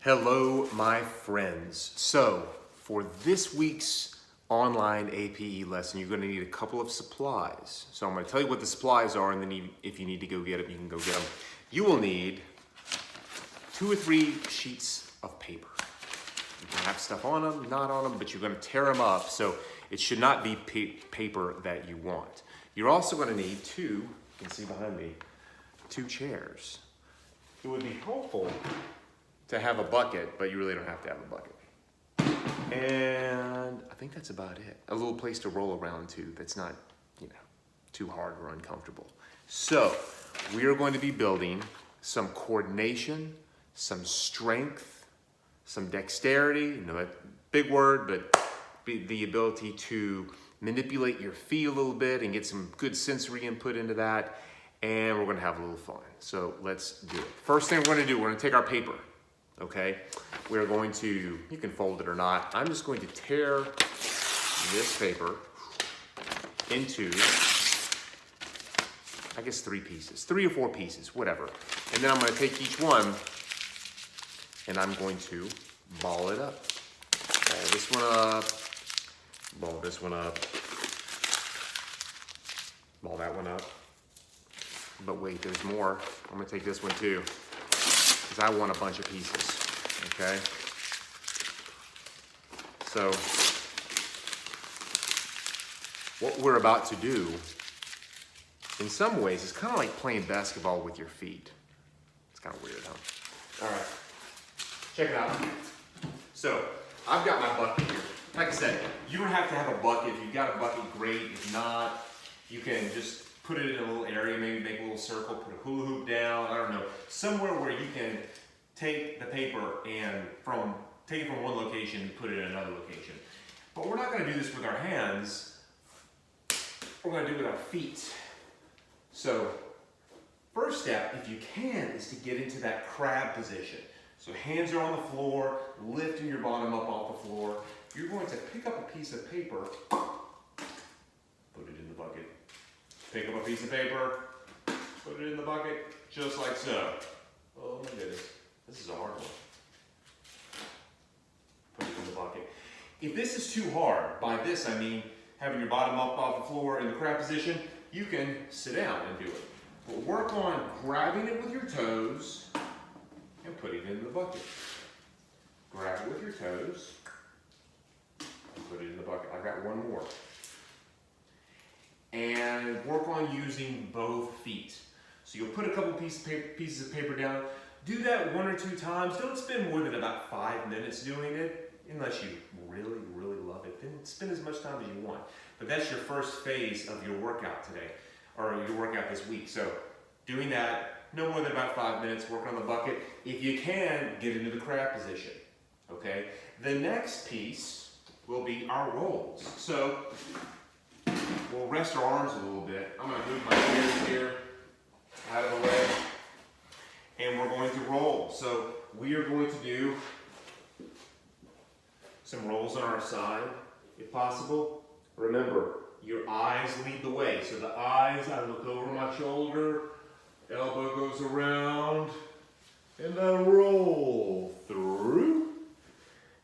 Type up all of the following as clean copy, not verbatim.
Hello, my friends. So, for this week's online APE lesson, you're going to need a couple of supplies. So I'm going to tell you what the supplies are, and then if you need to go get them, you can go get them. You will need 2 or 3 sheets of paper. You can have stuff on them, not on them, but you're going to tear them up, so it should not be paper that you want. You're also going to need 2, you can see behind me, 2 chairs. It would be helpful to have a bucket, but you really don't have to have a bucket. And I think that's about it. A little place to roll around to that's not, too hard or uncomfortable. So we are going to be building some coordination, some strength, some dexterity, a big word, but the ability to manipulate your feet a little bit and get some good sensory input into that. And we're gonna have a little fun. So let's do it. First thing we're gonna do, we're gonna take our paper. Okay, we're going to, you can fold it or not. I'm just going to tear this paper into, I guess 3 pieces, 3 or 4 pieces, whatever. And then I'm going to take each one and I'm going to ball it up. Ball this one up, ball this one up, ball that one up. But wait, there's more. I'm going to take this one too, because I want a bunch of pieces, okay? So, what we're about to do, in some ways, is kind of like playing basketball with your feet. It's kind of weird, huh? All right, check it out. So, I've got my bucket here. Like I said, you don't have to have a bucket. If you've got a bucket, great. If not, you can just put it in a little area, maybe make a little circle, put a hula hoop down, I don't know, somewhere where you can take the paper and take it from one location and put it in another location. But we're not going to do this with our hands. We're going to do it with our feet. So, first step, if you can, is to get into that crab position. So hands are on the floor, lifting your bottom up off the floor. You're going to pick up a piece of paper, put it in the bucket. Pick up a piece of paper, put it in the bucket, just like so. Oh my goodness, this is a hard one. Put it in the bucket. If this is too hard, by this I mean having your bottom up off the floor in the crab position, you can sit down and do it. But work on grabbing it with your toes and putting it in the bucket. Grab it with your toes and put it in the bucket. I've got one more. And work on using both feet. So you'll put a couple pieces of paper down. Do that 1 or 2 times. Don't spend more than about 5 minutes doing it, unless you really, really love it. Then spend as much time as you want. But that's your first phase of your workout today, or your workout this week. So doing that, no more than about 5 minutes, work on the bucket. If you can, get into the crab position, okay? The next piece will be our rolls. So we'll rest our arms a little bit. I'm going to move my chairs here out of the way, and we're going to roll. So we are going to do some rolls on our side, if possible. Remember, your eyes lead the way. So the eyes, I look over my shoulder, elbow goes around, and then roll through.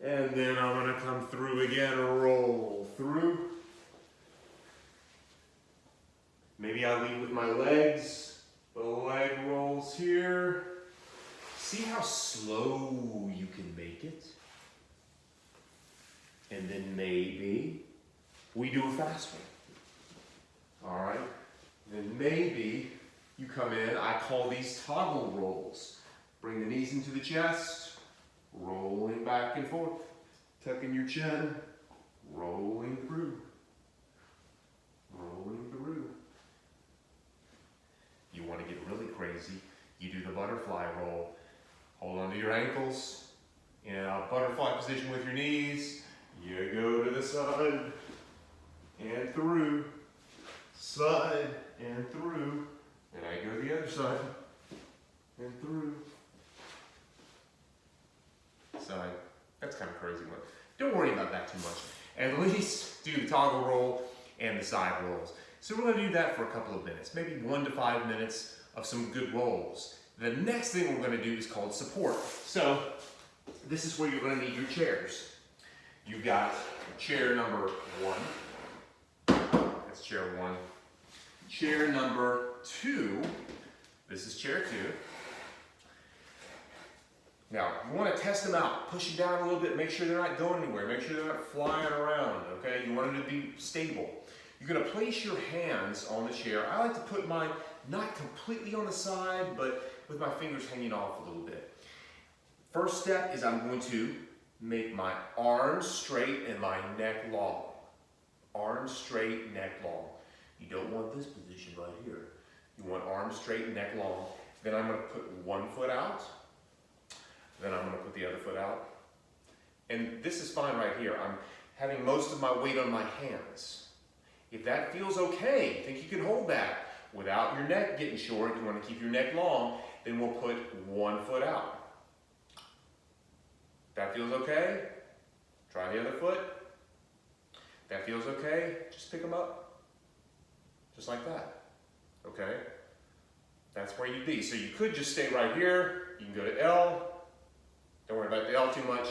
And then I'm going to come through again, roll through. Maybe I lead with my legs, the leg rolls here. See how slow you can make it? And then maybe we do a fast one. All right? Then maybe you come in, I call these toggle rolls. Bring the knees into the chest, rolling back and forth, tucking your chin, rolling through, rolling through. You want to get really crazy, you do the butterfly roll. Hold onto your ankles, in a butterfly position with your knees. You go to the side and through, side and through, and I go to the other side and through, side. That's kind of crazy one. Don't worry about that too much. At least do the toggle roll and the side rolls. So we're going to do that for a couple of minutes, maybe 1 to 5 minutes of some good rolls. The next thing we're going to do is called support. So this is where you're going to need your chairs. You've got chair number 1. That's chair 1. Chair number 2. This is chair 2. Now, you want to test them out. Push them down a little bit. Make sure they're not going anywhere. Make sure they're not flying around, okay? You want them to be stable. You're going to place your hands on the chair. I like to put mine not completely on the side, but with my fingers hanging off a little bit. First step is I'm going to make my arms straight and my neck long. Arms straight, neck long. You don't want this position right here. You want arms straight and neck long. Then I'm going to put one foot out. Then I'm going to put the other foot out. And this is fine right here. I'm having most of my weight on my hands. If that feels okay, think you can hold that without your neck getting short, you want to keep your neck long, then we'll put one foot out. That feels okay? Try the other foot. That feels okay? Just pick them up. Just like that. Okay? That's where you'd be. So you could just stay right here. You can go to L. Don't worry about the L too much.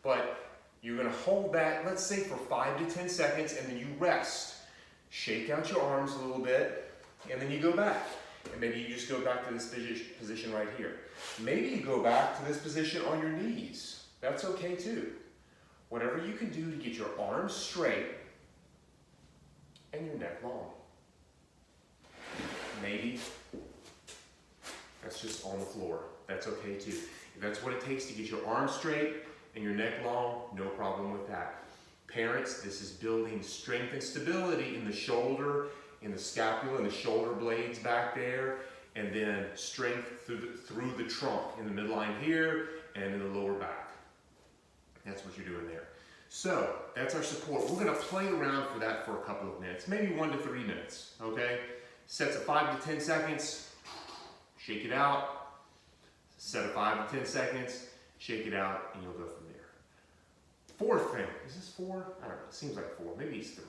But you're going to hold that, let's say for 5 to 10 seconds, and then you rest. Shake out your arms a little bit, and then you go back. And maybe you just go back to this position right here. Maybe you go back to this position on your knees. That's okay too. Whatever you can do to get your arms straight and your neck long. Maybe that's just on the floor. That's okay too. If that's what it takes to get your arms straight and your neck long, no problem with that. Parents, this is building strength and stability in the shoulder, in the scapula, and the shoulder blades back there, and then strength through the trunk in the midline here and in the lower back. That's what you're doing there. So that's our support. We're going to play around for that for a couple of minutes, maybe 1 to 3 minutes, okay? Sets of 5 to 10 seconds, shake it out. Set of 5 to 10 seconds, shake it out, and you'll go from there. Fourth thing, is this 4? I don't know, it seems like 4, maybe it's 3.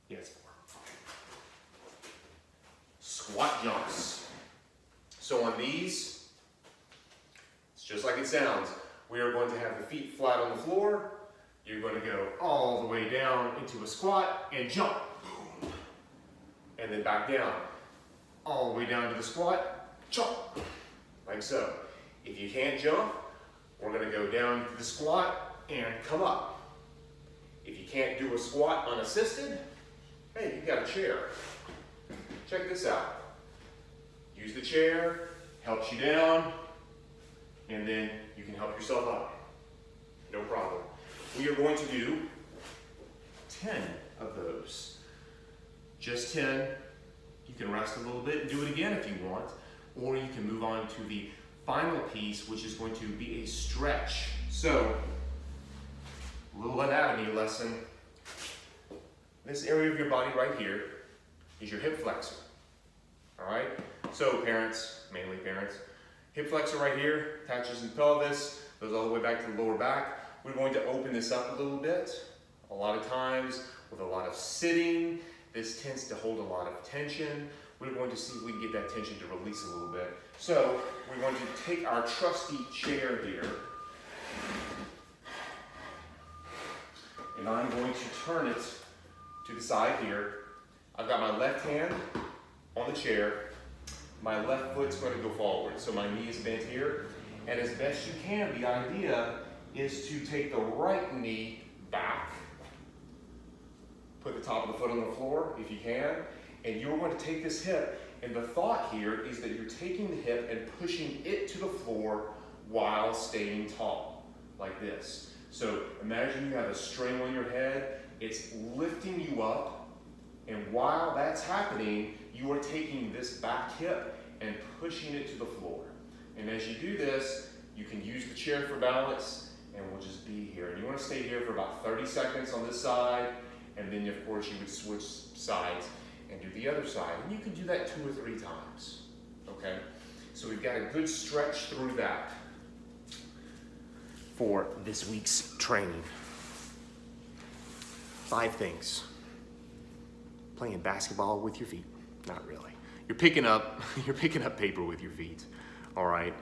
Yeah, it's 4. Squat jumps. So on these, it's just like it sounds. We are going to have the feet flat on the floor. You're going to go all the way down into a squat and jump. And then back down. All the way down to the squat, jump. Like so. If you can't jump, we're going to go down to the squat and come up. If you can't do a squat unassisted, hey, you've got a chair. Check this out. Use the chair, helps you down, and then you can help yourself up. No problem. We are going to do 10 of those. Just 10. You can rest a little bit and do it again if you want, or you can move on to the final piece, which is going to be a stretch. So, a little anatomy lesson. This area of your body right here is your hip flexor. All right? So parents, mainly parents, hip flexor right here, attaches in the pelvis, goes all the way back to the lower back. We're going to open this up a little bit. A lot of times, with a lot of sitting, this tends to hold a lot of tension. We're going to see if we can get that tension to release a little bit. So, we're going to take our trusty chair here, and I'm going to turn it to the side here. I've got my left hand on the chair. My left foot's going to go forward. So my knee is bent here. And as best you can, the idea is to take the right knee back. Put the top of the foot on the floor if you can. And you're going to take this hip. And the thought here is that you're taking the hip and pushing it to the floor while staying tall, like this. So imagine you have a string on your head, it's lifting you up, and while that's happening, you are taking this back hip and pushing it to the floor. And as you do this, you can use the chair for balance, and we'll just be here. And you want to stay here for about 30 seconds on this side, and then of course you would switch sides and do the other side. And you can do that 2 or 3 times, okay? So we've got a good stretch through that for this week's training. 5 things. Playing basketball with your feet. Not really. You're picking up paper with your feet. All right.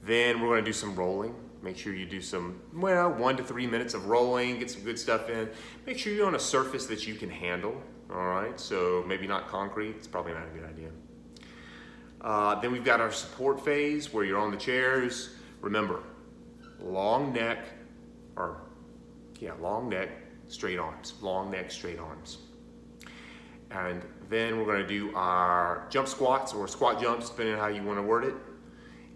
Then we're going to do some rolling. Make sure you do some, 1 to 3 minutes of rolling, get some good stuff in. Make sure you're on a surface that you can handle, all right? So maybe not concrete, it's probably not a good idea. Then we've got our support phase where you're on the chairs. Remember, long neck, straight arms, long neck, straight arms. And then we're gonna do our jump squats or squat jumps, depending on how you wanna word it.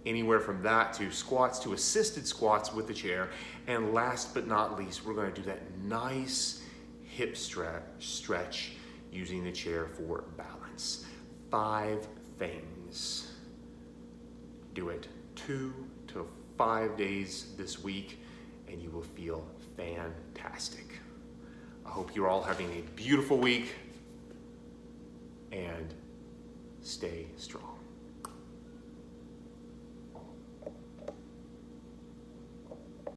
Anywhere from that to squats to assisted squats with the chair. And last but not least, we're gonna do that nice hip stretch using the chair for balance. 5 things. Do it 2 to 5 days this week and you will feel fantastic. I hope you're all having a beautiful week and stay strong.